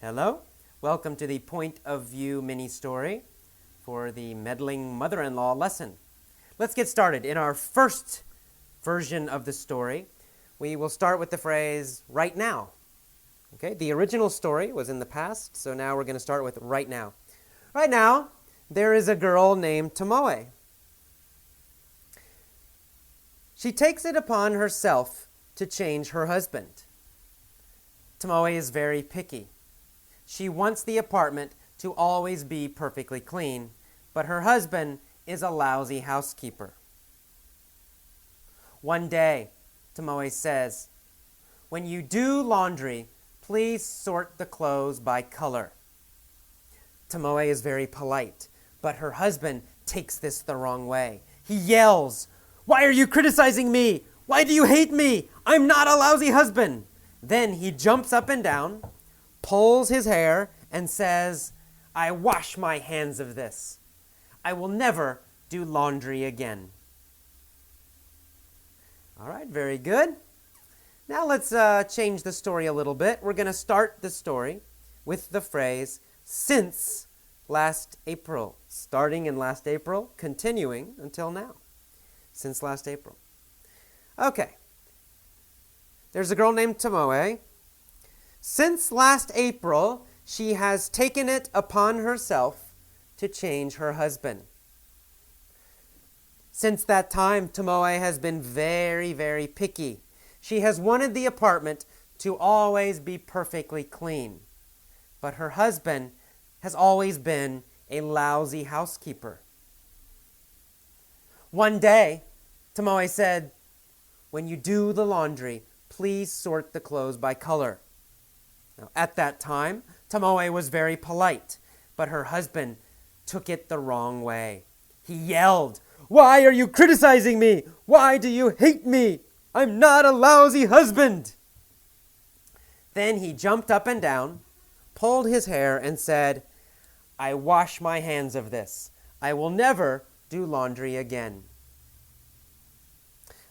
Hello, welcome to the Point of View mini story for the Meddling Mother-in-law lesson. Let's get started. In our first version of the story, we will start with the phrase right now. Okay, the original story was in the past, so now we're going to start with right now. Right now, there is a girl named Tomoe. She takes it upon herself to change her husband. Tomoe is very picky. She wants the apartment to always be perfectly clean, but her husband is a lousy housekeeper. One day, Tomoe says, "When you do laundry, please sort the clothes by color." Tomoe is very polite, but her husband takes this the wrong way. He yells, "Why are you criticizing me? Why do you hate me? I'm not a lousy husband." Then he jumps up and down, pulls his hair, and says, "I wash my hands of this. I will never do laundry again." All right, very good. Now let's change the story a little bit. We're going to start the story with the phrase, since last April. Starting in last April, continuing until now. Since last April. Okay. There's a girl named Tomoe. Since last April, she has taken it upon herself to change her husband. Since that time, Tomoe has been very, very picky. She has wanted the apartment to always be perfectly clean. But her husband has always been a lousy housekeeper. One day, Tomoe said, "When you do the laundry, please sort the clothes by color." Now, at that time, Tomoe was very polite, but her husband took it the wrong way. He yelled, "Why are you criticizing me? Why do you hate me? I'm not a lousy husband." Then he jumped up and down, pulled his hair, and said, "I wash my hands of this. I will never do laundry again."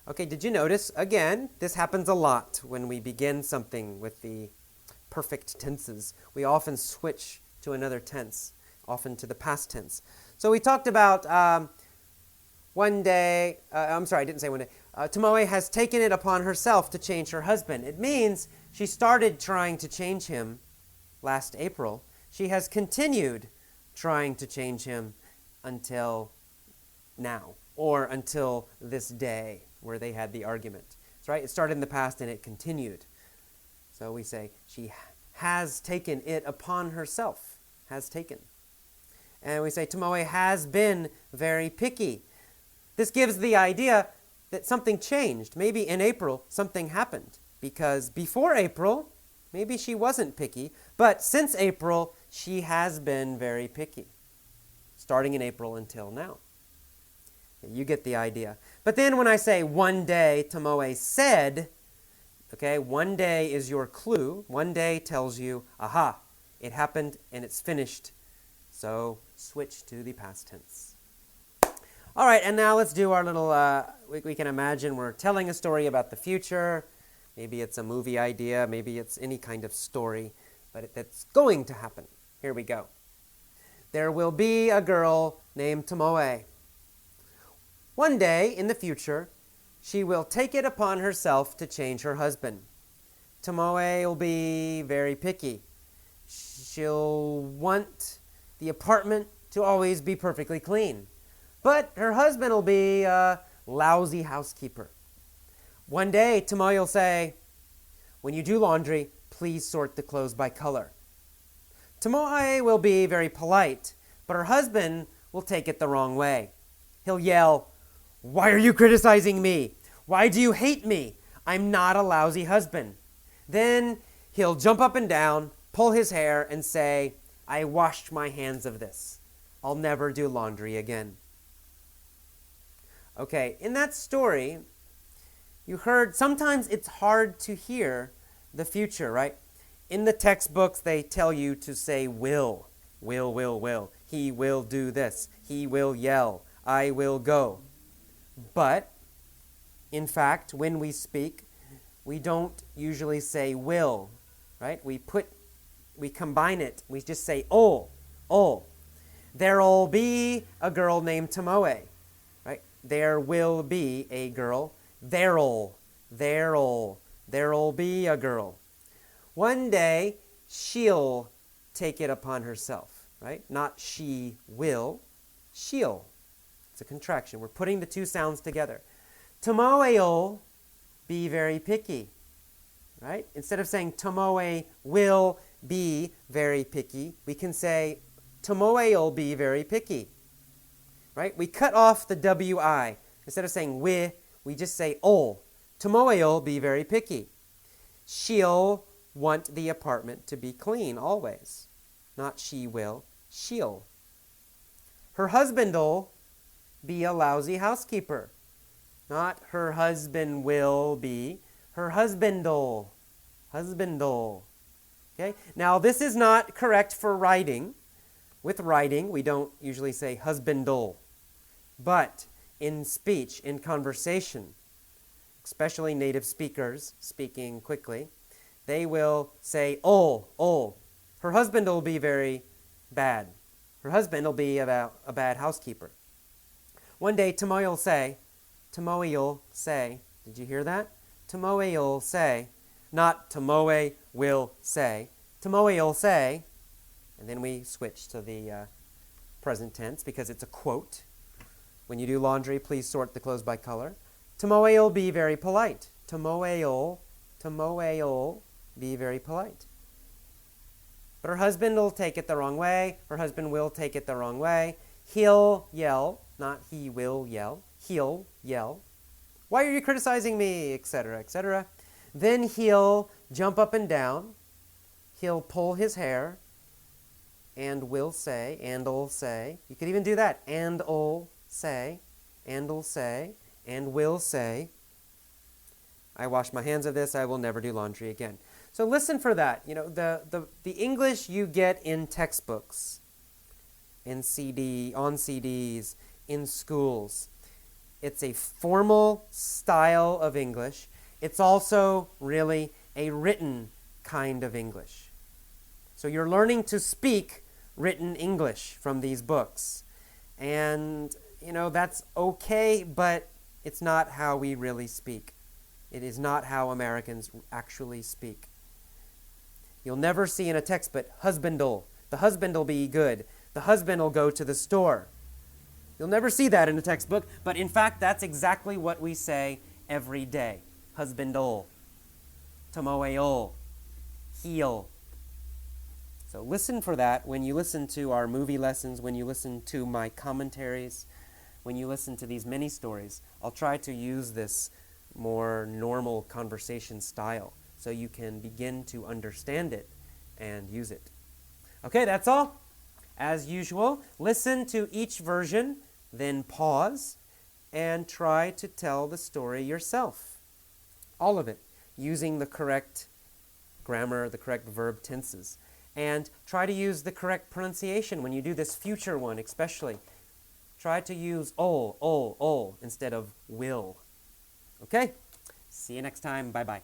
Okay, did you notice? Again, this happens a lot when we begin something with the perfect tenses. We often switch to another tense, often to the past tense. So we talked about one day, I didn't say one day. Tomoe has taken it upon herself to change her husband. It means she started trying to change him last April. She has continued trying to change him until now, or until this day where they had the argument. That's right. It started in the past and it continued. So we say she has taken it upon herself. Has taken. And we say Tomoe has been very picky. This gives the idea that something changed. Maybe in April something happened. Because before April, maybe she wasn't picky. But since April, she has been very picky. Starting in April until now. You get the idea. But then when I say one day, Tomoe said, okay, one day is your clue. One day tells you, aha, it happened and it's finished. So switch to the past tense. All right, and now let's do our little, we can imagine we're telling a story about the future. Maybe it's a movie idea. Maybe it's any kind of story. But that's going to happen. Here we go. There will be a girl named Tomoe. One day in the future, she will take it upon herself to change her husband. Tomoe will be very picky. She'll want the apartment to always be perfectly clean. But her husband will be a lousy housekeeper. One day, Tomoe will say, "When you do laundry, please sort the clothes by color." Tomoe will be very polite, but her husband will take it the wrong way. He'll yell, "Why are you criticizing me? Why do you hate me? I'm not a lousy husband." Then he'll jump up and down, pull his hair, and say, "I washed my hands of this. I'll never do laundry again." Okay, in that story, you heard sometimes it's hard to hear the future, right? In the textbooks, they tell you to say will. Will. He will do this. He will yell. I will go. But, in fact, when we speak, we don't usually say will, right? We put we combine it. We just say ol, ol. There'll be a girl named Tomoe, right? There will be a girl. There'll be a girl. One day, she'll take it upon herself, right? Not she will, she'll. It's a contraction. We're putting the two sounds together. Tomoe'll be very picky, right? Instead of saying Tomoe will be very picky, we can say Tomoe'll be very picky, right? We cut off the wi. Instead of saying we just say ol. Tomoe'll be very picky. She'll want the apartment to be clean always. Not she will, she'll. Her husband'll be a lousy housekeeper. Not her husband will be, her husband'll. Husband'll. Okay? Now, this is not correct for writing. With writing, we don't usually say husband'll. But in speech, in conversation, especially native speakers speaking quickly, they will say ol. Her husband will be very bad. Her husband will be a bad housekeeper. One day, Tomoe will say, did you hear that? Tomoe will say, not Tomoe will say. Tomoe will say, and then we switch to the present tense because it's a quote. When you do laundry, please sort the clothes by color. Tomoe will be very polite. Tomoe will be very polite. But her husband will take it the wrong way. Her husband will take it the wrong way. He'll yell, not he will yell. He'll yell. Why are you criticizing me? Etc., etc. Then he'll jump up and down. He'll pull his hair. And'll say. You could even do that. And'll say. And will say. I wash my hands of this. I will never do laundry again. So listen for that. You know, the English you get in textbooks, on CDs, in schools. It's a formal style of English. It's also really a written kind of English. So you're learning to speak written English from these books. And, you know, that's okay, but it's not how we really speak. It is not how Americans actually speak. You'll never see in a textbook, husband'll. The husband'll be good. The husband will go to the store. You'll never see that in a textbook, but in fact, that's exactly what we say every day. Husband'll. Tomoe'll. He'll. So listen for that when you listen to our movie lessons, when you listen to my commentaries, when you listen to these mini stories. I'll try to use this more normal conversation style so you can begin to understand it and use it. Okay, that's all. As usual, listen to each version, then pause, and try to tell the story yourself. All of it, using the correct grammar, the correct verb tenses. And try to use the correct pronunciation when you do this future one, especially. Try to use ol instead of will. Okay? See you next time. Bye-bye.